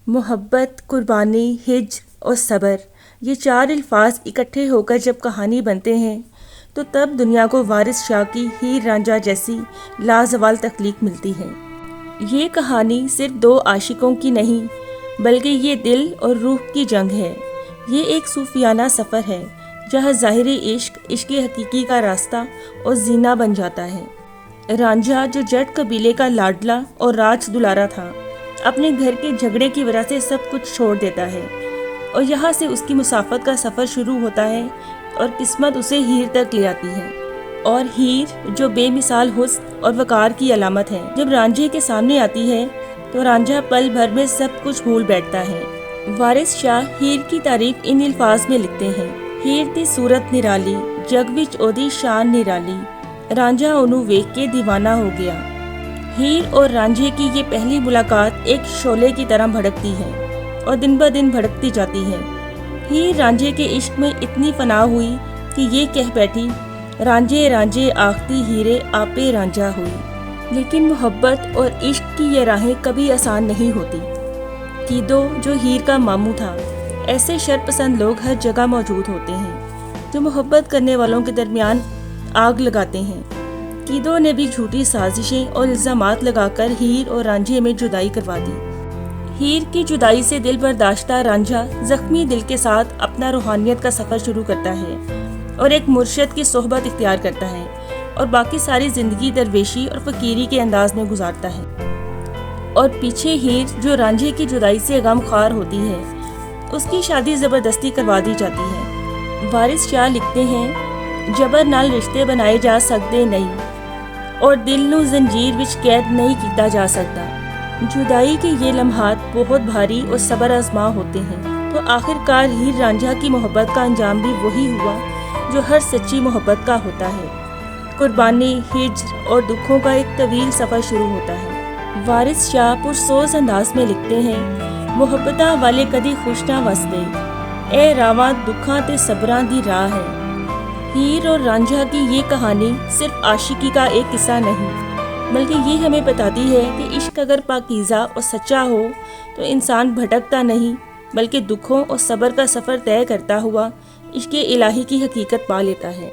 محبت، قربانی، ہجر اور صبر، یہ 4 الفاظ اکٹھے ہو کر جب کہانی بنتے ہیں تو تب دنیا کو وارث شاہ کی ہیر رانجھا جیسی لازوال تخلیق ملتی ہے۔ یہ کہانی صرف 2 عاشقوں کی نہیں بلکہ یہ دل اور روح کی جنگ ہے۔ یہ ایک صوفیانہ سفر ہے جہاں ظاہری عشق عشق حقیقی کا راستہ اور زینہ بن جاتا ہے۔ رانجھا جو جٹ قبیلے کا لاڈلا اور راج دلارا تھا، اپنے گھر کے جھگڑے کی وجہ سے سب کچھ چھوڑ دیتا ہے اور یہاں سے اس کی مسافت کا سفر شروع ہوتا ہے اور قسمت اسے ہیر تک لے آتی ہے۔ اور ہیر جو بے مثال حسن اور وقار کی علامت ہے، جب رانجھے کے سامنے آتی ہے تو رانجھا پل بھر میں سب کچھ بھول بیٹھتا ہے۔ وارث شاہ ہیر کی تعریف ان الفاظ میں لکھتے ہیں: ہیر دی صورت نرالی، جگ وچ اودی شان نرالی، رانجھا اونوں ویکھ کے دیوانہ ہو گیا۔ ہیر اور رانجھے کی یہ پہلی ملاقات ایک شعلے کی طرح بھڑکتی ہے اور دن بہ دن بھڑکتی جاتی ہے۔ ہیر رانجھے کے عشق میں اتنی فنا ہوئی کہ یہ کہہ بیٹھی: رانجھے رانجھے آختی ہیرے آپے رانجھا ہوئی۔ لیکن محبت اور عشق کی یہ راہیں کبھی آسان نہیں ہوتی۔ کیدو جو ہیر کا ماموں تھا، ایسے شرپسند لوگ ہر جگہ موجود ہوتے ہیں جو محبت کرنے والوں کے درمیان آگ لگاتے ہیں۔ کیدو نے بھی جھوٹی سازشیں اور الزامات لگا کر ہیر اور رانجھے میں جدائی کروا دی۔ ہیر کی جدائی سے دل برداشتہ رانجھا زخمی دل کے ساتھ اپنا روحانیت کا سفر شروع کرتا ہے اور ایک مرشد کی صحبت اختیار کرتا ہے اور باقی ساری زندگی درویشی اور فقیری کے انداز میں گزارتا ہے۔ اور پیچھے ہیر جو رانجھے کی جدائی سے غم خوار ہوتی ہے، اس کی شادی زبردستی کروا دی جاتی ہے۔ وارث شاہ لکھتے ہیں: جبر نال رشتے بنائے جا سکتے نہیں اور دل نو زنجیر وچ قید نہیں کیتا جا سکتا۔ جدائی کے یہ لمحات بہت بھاری اور صبر آزما ہوتے ہیں، تو آخر کار ہیر رانجھا کی محبت کا انجام بھی وہی ہوا جو ہر سچی محبت کا ہوتا ہے۔ قربانی، ہجر اور دکھوں کا ایک طویل سفر شروع ہوتا ہے۔ وارث شاہ پرسوز انداز میں لکھتے ہیں: محبتاں والے کدی خوش نہ وسدے، اے راواں دکھاں تے صبراں دی راہ ہے۔ ہیر اور رانجھا کی یہ کہانی صرف عاشقی کا ایک قصہ نہیں بلکہ یہ ہمیں بتاتی ہے کہ عشق اگر پاکیزہ اور سچا ہو تو انسان بھٹکتا نہیں بلکہ دکھوں اور صبر کا سفر طے کرتا ہوا عشق الہی کی حقیقت پا لیتا ہے۔